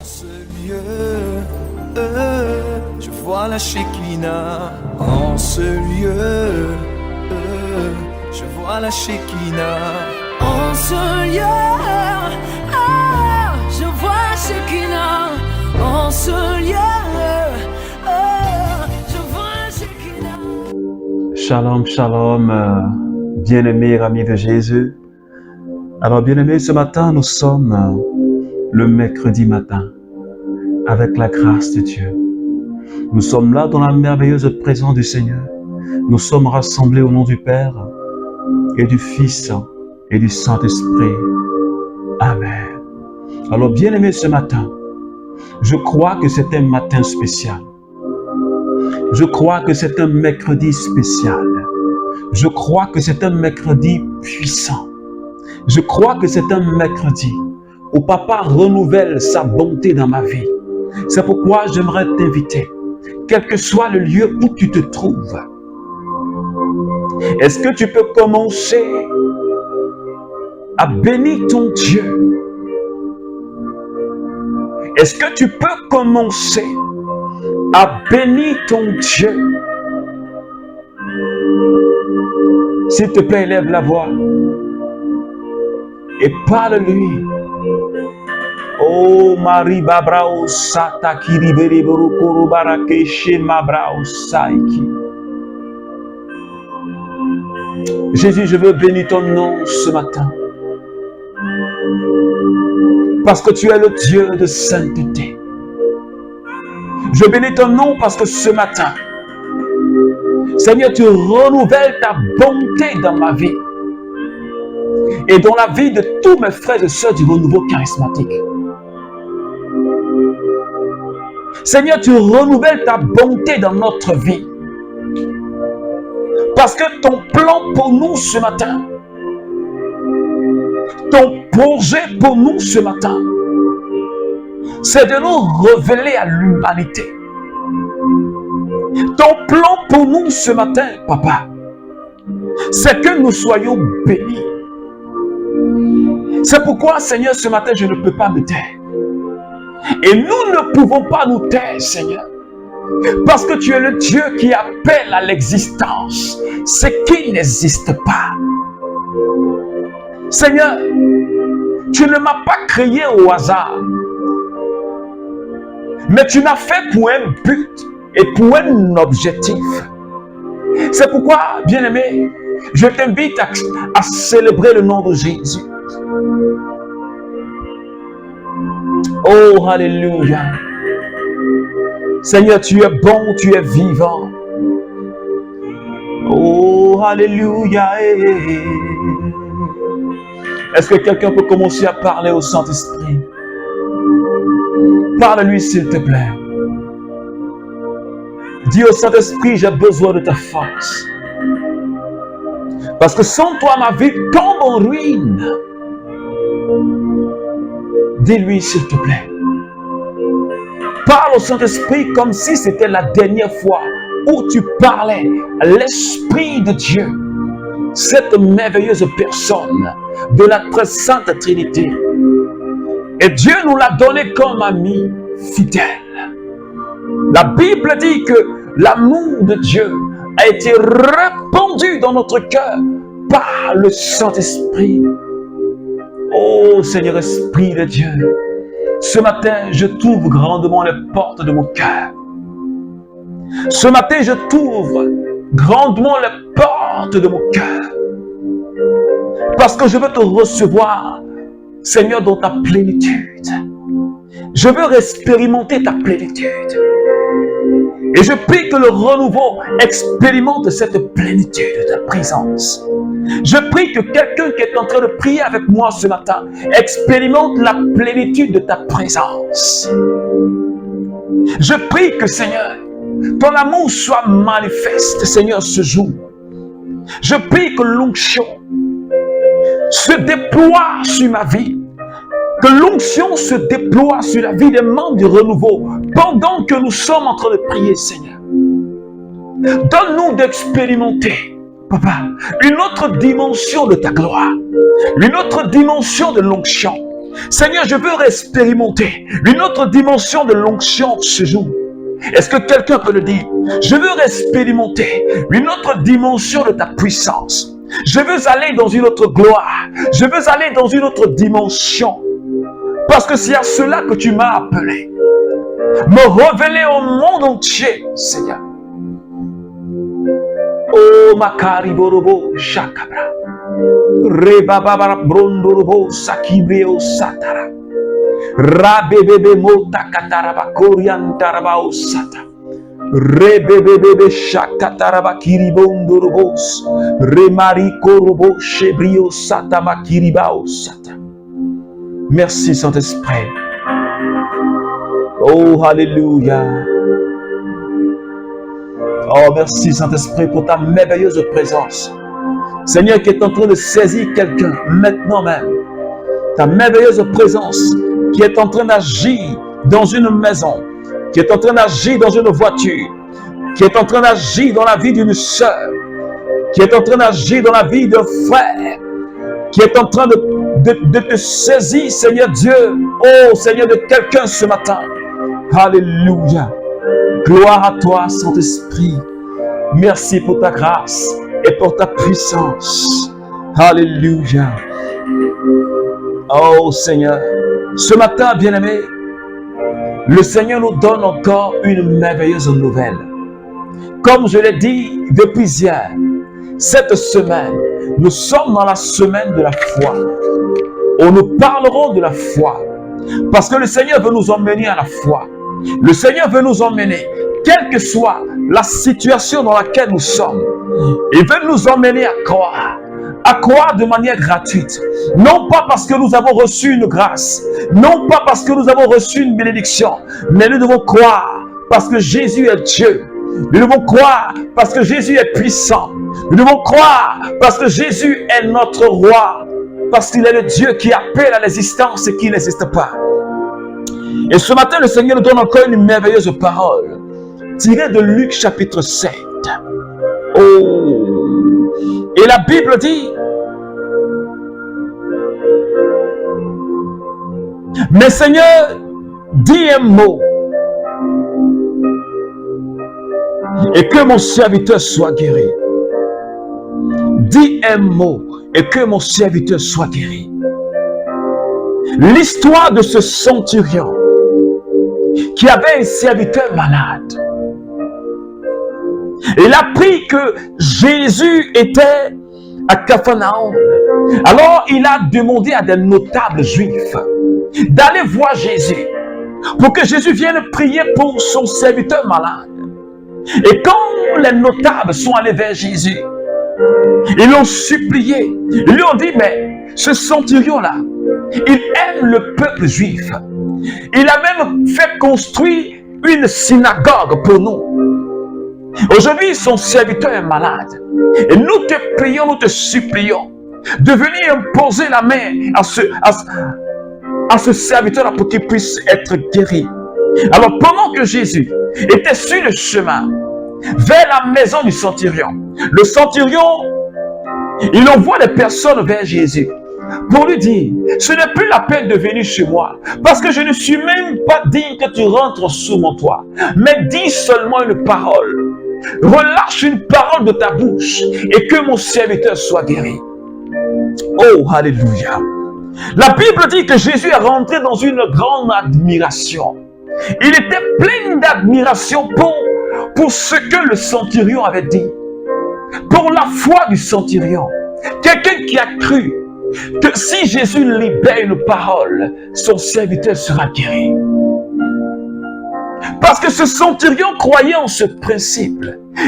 Ce lieu, je vois la Shekinah. En ce lieu, je vois la Shekinah. En ce lieu, je vois la Shekinah. En ce lieu, je vois la Shekinah. Shalom, shalom, bien-aimés amis de Jésus. Alors, bien-aimés, ce matin, nous sommes le mercredi matin, avec la grâce de Dieu. Nous sommes là dans la merveilleuse présence du Seigneur. Nous sommes rassemblés au nom du Père et du Fils et du Saint-Esprit. Amen. Alors, bien-aimés, ce matin, je crois que c'est un matin spécial. Je crois que c'est un mercredi spécial. Je crois que c'est un mercredi puissant. Je crois que c'est un mercredi où Papa renouvelle sa bonté dans ma vie. C'est pourquoi j'aimerais t'inviter, quel que soit le lieu où tu te trouves. Est-ce que tu peux commencer à bénir ton Dieu? Est-ce que tu peux commencer à bénir ton Dieu? S'il te plaît, élève la voix et parle-lui. Oh Marie Babrao Sata Kiribere Borokoro Barakeshe Mabrao Saiki. Jésus, je veux bénir ton nom ce matin. Parce que tu es le Dieu de sainteté. Je bénis ton nom parce que ce matin, Seigneur, tu renouvelles ta bonté dans ma vie et dans la vie de tous mes frères et sœurs du renouveau charismatique. Seigneur, tu renouvelles ta bonté dans notre vie. Parce que ton plan pour nous ce matin, ton projet pour nous ce matin, c'est de nous révéler à l'humanité. Ton plan pour nous ce matin, Papa, c'est que nous soyons bénis. C'est pourquoi, Seigneur, ce matin, je ne peux pas me taire. Et nous ne pouvons pas nous taire, Seigneur. Parce que tu es le Dieu qui appelle à l'existence ce qui n'existe pas. Seigneur, tu ne m'as pas créé au hasard. Mais tu m'as fait pour un but et pour un objectif. C'est pourquoi, bien-aimé, je t'invite à célébrer le nom de Jésus. Oh, alléluia. Seigneur, tu es bon, tu es vivant. Oh, alléluia. Est-ce que quelqu'un peut commencer à parler au Saint-Esprit? Parle-lui, s'il te plaît. Dis au Saint-Esprit, j'ai besoin de ta force. Parce que sans toi, ma vie tombe en ruine. Dis-lui, s'il te plaît. Parle au Saint-Esprit comme si c'était la dernière fois où tu parlais à l'Esprit de Dieu, cette merveilleuse personne de la très sainte Trinité. Et Dieu nous l'a donné comme ami fidèle. La Bible dit que l'amour de Dieu a été répandu dans notre cœur par le Saint-Esprit. Oh Seigneur Esprit de Dieu, ce matin, je t'ouvre grandement les portes de mon cœur. Ce matin, je t'ouvre grandement les portes de mon cœur. Parce que je veux te recevoir, Seigneur, dans ta plénitude. Je veux expérimenter ta plénitude. Et je prie que le renouveau expérimente cette plénitude de ta présence. Je prie que quelqu'un qui est en train de prier avec moi ce matin expérimente la plénitude de ta présence. Je prie que, Seigneur, ton amour soit manifeste, Seigneur, ce jour. Je prie que l'onction se déploie sur ma vie. Que l'onction se déploie sur la vie des membres du renouveau pendant que nous sommes en train de prier, Seigneur. Donne-nous d'expérimenter, Papa, une autre dimension de ta gloire, une autre dimension de l'onction, Seigneur, je veux expérimenter une autre dimension de l'onction ce jour. Est-ce que quelqu'un peut le dire? Je veux expérimenter une autre dimension de ta puissance. Je veux aller dans une autre gloire. Je veux aller dans une autre dimension. Parce que c'est à cela que tu m'as appelé. Me révéler au monde entier, Seigneur. Oh, Makari Borobo, Shakabra. Rebabara Brondorobo, Sakibreo Satara. Rabebebe Mota Kataraba, Koriantaraba Osata. Rebebebe Shakataraba Kiribondorobos. Remari Korobo, Shebrio Satama Kiribao Sata. Merci Saint-Esprit. Oh, Alléluia. Oh, merci Saint-Esprit pour ta merveilleuse présence. Seigneur, qui est en train de saisir quelqu'un maintenant même. Ta merveilleuse présence qui est en train d'agir dans une maison, qui est en train d'agir dans une voiture, qui est en train d'agir dans la vie d'une sœur, qui est en train d'agir dans la vie d'un frère, qui est en train de te saisir, Seigneur Dieu, oh Seigneur, de quelqu'un ce matin. Alléluia. Gloire à toi, Saint-Esprit. Merci pour ta grâce et pour ta puissance. Alléluia. Oh Seigneur, ce matin, bien-aimé, le Seigneur nous donne encore une merveilleuse nouvelle. Comme je l'ai dit depuis hier, cette semaine, nous sommes dans la semaine de la foi. On nous parlerons de la foi. Parce que le Seigneur veut nous emmener à la foi. Le Seigneur veut nous emmener, quelle que soit la situation dans laquelle nous sommes. Il veut nous emmener à croire de manière gratuite. Non pas parce que nous avons reçu une grâce, non pas parce que nous avons reçu une bénédiction, mais nous devons croire parce que Jésus est Dieu. Nous devons croire parce que Jésus est puissant. Nous devons croire parce que Jésus est notre roi, parce qu'il est le Dieu qui appelle à l'existence ce qui n'existe pas. Et ce matin, le Seigneur nous donne encore une merveilleuse parole, tirée de Luc chapitre 7. Oh! Et la Bible dit, mais Seigneur, dis un mot, et que mon serviteur soit guéri. Dis un mot, et que mon serviteur soit guéri. L'histoire de ce centurion qui avait un serviteur malade. Il a appris que Jésus était à Capharnaüm. Alors il a demandé à des notables juifs d'aller voir Jésus pour que Jésus vienne prier pour son serviteur malade. Et quand les notables sont allés vers Jésus, ils l'ont supplié. Ils lui ont dit, mais ce centurion-là, il aime le peuple juif. Il a même fait construire une synagogue pour nous. Aujourd'hui, son serviteur est malade. Et nous te prions, nous te supplions de venir imposer la main à ce serviteur-là pour qu'il puisse être guéri. Alors, pendant que Jésus était sur le chemin vers la maison du centurion, le centurion, il envoie des personnes vers Jésus pour lui dire, ce n'est plus la peine de venir chez moi, parce que je ne suis même pas digne que tu rentres sous mon toit, mais dis seulement une parole. Relâche une parole de ta bouche et que mon serviteur soit guéri. Oh, alléluia. La Bible dit que Jésus est rentré dans une grande admiration. Il était plein d'admiration pour ce que le centurion avait dit. Pour la foi du centurion. Quelqu'un qui a cru que si Jésus libère une parole, son serviteur sera guéri. Parce que ce centurion croyait en ce principe.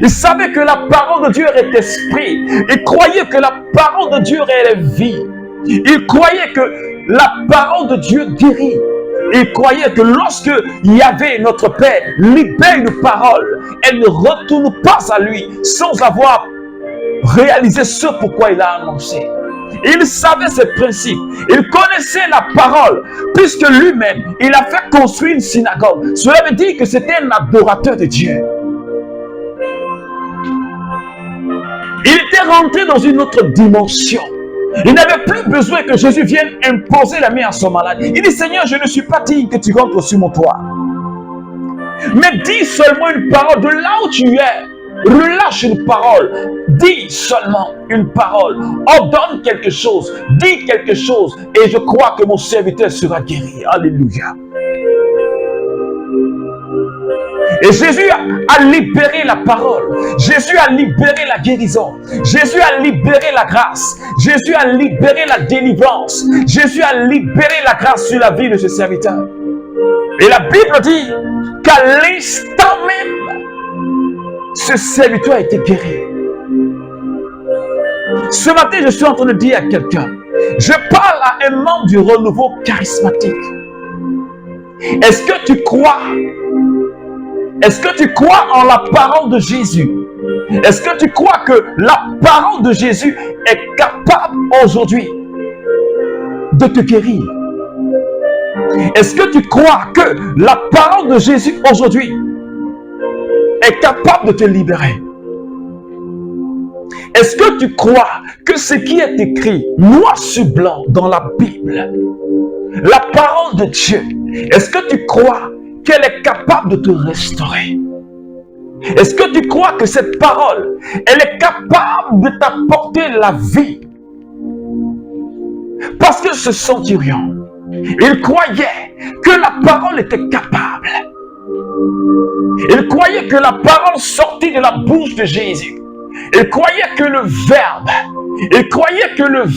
Il savait que la parole de Dieu est esprit. Il croyait que la parole de Dieu est vie. Il croyait que la parole de Dieu guérit. Il croyait que lorsque Yahvé, notre Père, libère une parole, elle ne retourne pas à lui sans avoir réalisé ce pourquoi il a annoncé. Il savait ce principe. Il connaissait la parole, puisque lui-même, il a fait construire une synagogue. Cela veut dire que c'était un adorateur de Dieu. Il était rentré dans une autre dimension. Il n'avait plus besoin que Jésus vienne imposer la main à son malade. Il dit, Seigneur, je ne suis pas digne que tu rentres sur mon toit. Mais dis seulement une parole de là où tu es. Relâche une parole. Dis seulement une parole. Ordonne quelque chose. Dis quelque chose. Et je crois que mon serviteur sera guéri. Alléluia. Et Jésus a libéré la parole. Jésus a libéré la guérison. Jésus a libéré la grâce. Jésus a libéré la délivrance. Jésus a libéré la grâce sur la vie de ce serviteur. Et la Bible dit qu'à l'instant même, ce serviteur a été guéri. Ce matin, je suis en train de dire à quelqu'un, je parle à un membre du renouveau charismatique. Est-ce que tu crois? Est-ce que tu crois en la parole de Jésus? Est-ce que tu crois que la parole de Jésus est capable aujourd'hui de te guérir? Est-ce que tu crois que la parole de Jésus aujourd'hui est capable de te libérer? Est-ce que tu crois que ce qui est écrit noir sur blanc dans la Bible, la parole de Dieu, est-ce que tu crois qu'elle est capable de te restaurer? Est-ce que tu crois que cette parole, elle est capable de t'apporter la vie? Parce que ce centurion, il croyait que la parole était capable. Il croyait que la parole sortie de la bouche de Jésus. Il croyait que le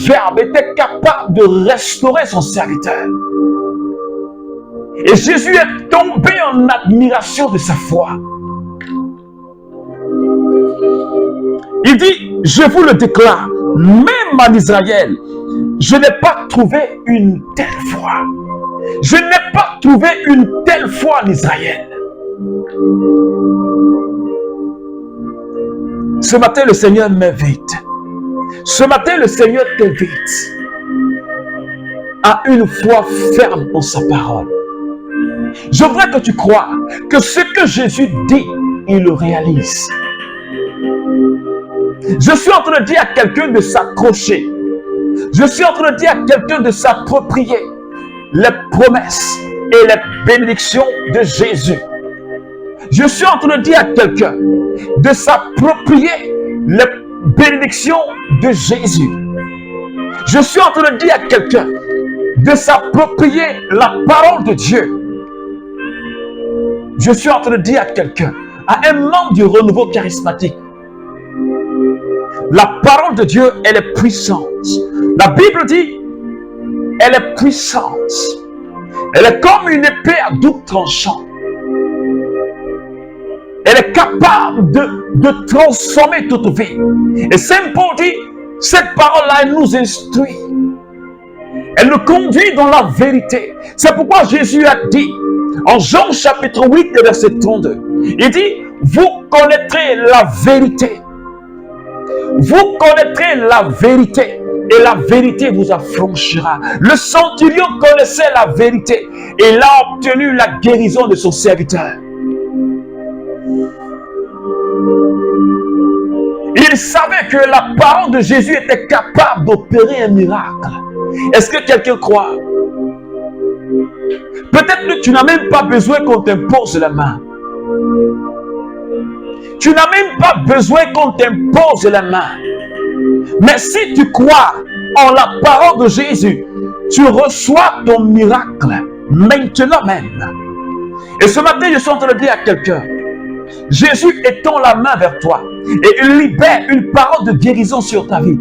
Verbe était capable de restaurer son serviteur. Et Jésus est tombé en admiration de sa foi. Il dit, je vous le déclare, même en Israël, je n'ai pas trouvé une telle foi. Je n'ai pas trouvé une telle foi en Israël. Ce matin, le Seigneur m'invite. Ce matin, le Seigneur t'invite à une foi ferme en sa parole. Je voudrais que tu crois que ce que Jésus dit, il le réalise. Je suis en train de dire à quelqu'un de s'accrocher. Je suis en train de dire à quelqu'un de s'approprier les promesses et les bénédictions de Jésus. Je suis en train de dire à quelqu'un de s'approprier les bénédictions de Jésus. Je suis en train de dire à quelqu'un de s'approprier la parole de Dieu. Je suis en train de dire à quelqu'un, à un membre du renouveau charismatique, la parole de Dieu, elle est puissante. La Bible dit, elle est puissante. Elle est comme une épée à double tranchant. Elle est capable de transformer toute vie. Et Saint Paul dit, cette parole-là, elle nous instruit. Elle nous conduit dans la vérité. C'est pourquoi Jésus a dit, en Jean chapitre 8, verset 32, il dit, vous connaîtrez la vérité. Vous connaîtrez la vérité et la vérité vous affranchira. Le centurion connaissait la vérité et il a obtenu la guérison de son serviteur. Il savait que la parole de Jésus était capable d'opérer un miracle. Est-ce que quelqu'un croit? Peut-être que tu n'as même pas besoin qu'on t'impose la main. Tu n'as même pas besoin qu'on t'impose la main. Mais si tu crois en la parole de Jésus, tu reçois ton miracle maintenant même. Et ce matin, je suis en train de dire à quelqu'un, Jésus étend la main vers toi et il libère une parole de guérison sur ta vie.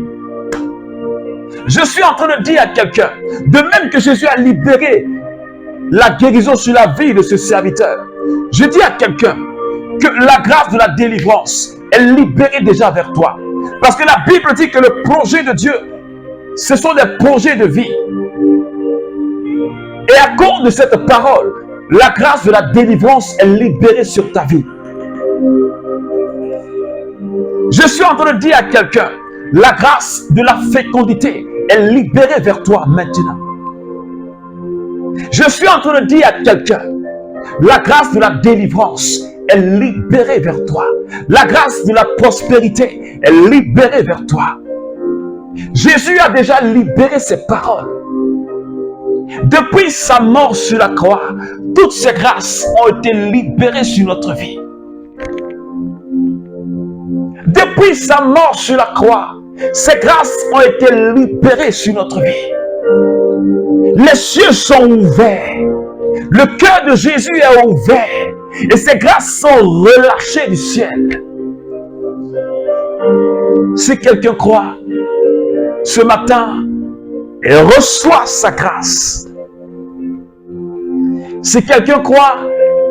Je suis en train de dire à quelqu'un, de même que Jésus a libéré la guérison sur la vie de ce serviteur, je dis à quelqu'un que la grâce de la délivrance est libérée déjà vers toi. Parce que la Bible dit que le projet de Dieu, ce sont des projets de vie. Et à cause de cette parole, la grâce de la délivrance est libérée sur ta vie. Je suis en train de dire à quelqu'un, la grâce de la fécondité est libérée vers toi maintenant. Je suis en train de dire à quelqu'un, la grâce de la délivrance est libérée vers toi. La grâce de la prospérité est libérée vers toi. Jésus a déjà libéré ses paroles. Depuis sa mort sur la croix, toutes ces grâces ont été libérées sur notre vie. Depuis sa mort sur la croix, ces grâces ont été libérées sur notre vie. Les cieux sont ouverts. Le cœur de Jésus est ouvert. Et ces grâces sont relâchées du ciel. Si quelqu'un croit, ce matin, il reçoit sa grâce. Si quelqu'un croit,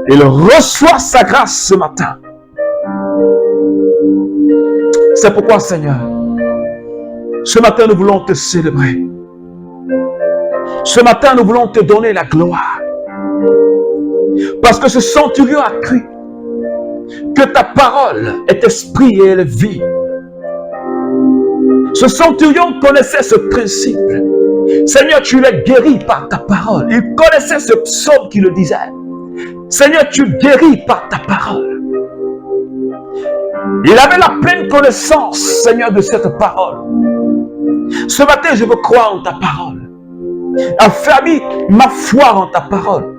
il reçoit sa grâce ce matin. C'est pourquoi, Seigneur, ce matin, nous voulons te célébrer. Ce matin, nous voulons te donner la gloire. Parce que ce centurion a cru que ta parole est esprit et elle est vie. Ce centurion connaissait ce principe. Seigneur, tu l'as guéri par ta parole. Il connaissait ce psaume qui le disait. Seigneur, tu guéris par ta parole. Il avait la pleine connaissance, Seigneur, de cette parole. Ce matin, je veux croire en ta parole. Affermis ma foi en ta parole.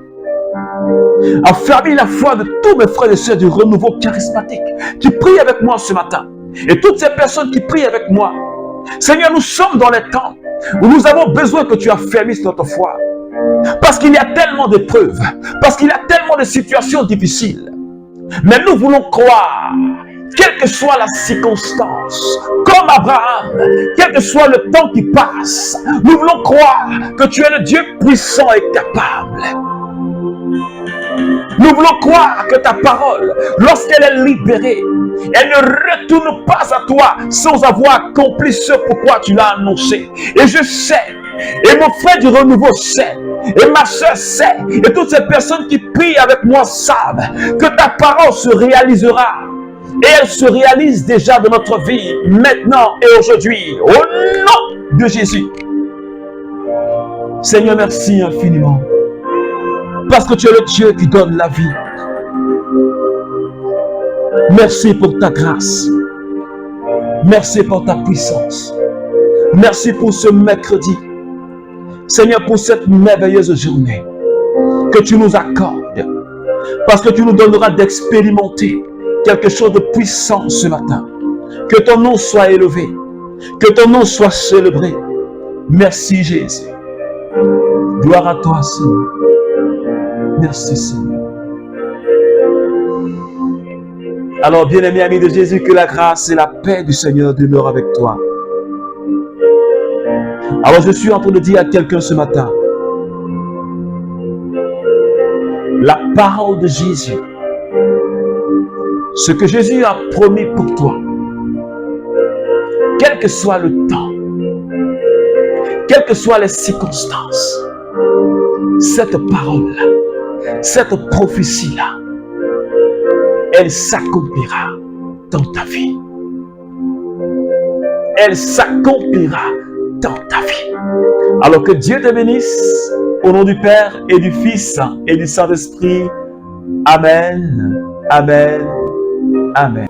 Affermis la foi de tous mes frères et sœurs du renouveau charismatique qui prient avec moi ce matin. Et toutes ces personnes qui prient avec moi. Seigneur, nous sommes dans les temps où nous avons besoin que tu affermisses notre foi. Parce qu'il y a tellement d'épreuves. Parce qu'il y a tellement de situations difficiles. Mais nous voulons croire, quelle que soit la circonstance, comme Abraham, quel que soit le temps qui passe, nous voulons croire que tu es le Dieu puissant et capable. Nous voulons croire que ta parole, lorsqu'elle est libérée, elle ne retourne pas à toi sans avoir accompli ce pourquoi tu l'as annoncé. Et je sais, et mon frère du renouveau sait, et ma soeur sait, et toutes ces personnes qui prient avec moi savent que ta parole se réalisera. Et elle se réalise déjà dans notre vie, maintenant et aujourd'hui, au nom de Jésus. Seigneur, merci infiniment. Parce que tu es le Dieu qui donne la vie. Merci pour ta grâce. Merci pour ta puissance. Merci pour ce mercredi. Seigneur, pour cette merveilleuse journée que tu nous accordes. Parce que tu nous donneras d'expérimenter quelque chose de puissant ce matin. Que ton nom soit élevé. Que ton nom soit célébré. Merci Jésus. Gloire à toi Seigneur. Merci Seigneur. Alors bien-aimés amis de Jésus, que la grâce et la paix du Seigneur demeurent avec toi. Alors je suis en train de dire à quelqu'un ce matin, la parole de Jésus, ce que Jésus a promis pour toi, quel que soit le temps, quelles que soient les circonstances, cette parole-là, cette prophétie-là, elle s'accomplira dans ta vie. Elle s'accomplira dans ta vie. Alors que Dieu te bénisse au nom du Père et du Fils et du Saint-Esprit. Amen. Amen. Amen.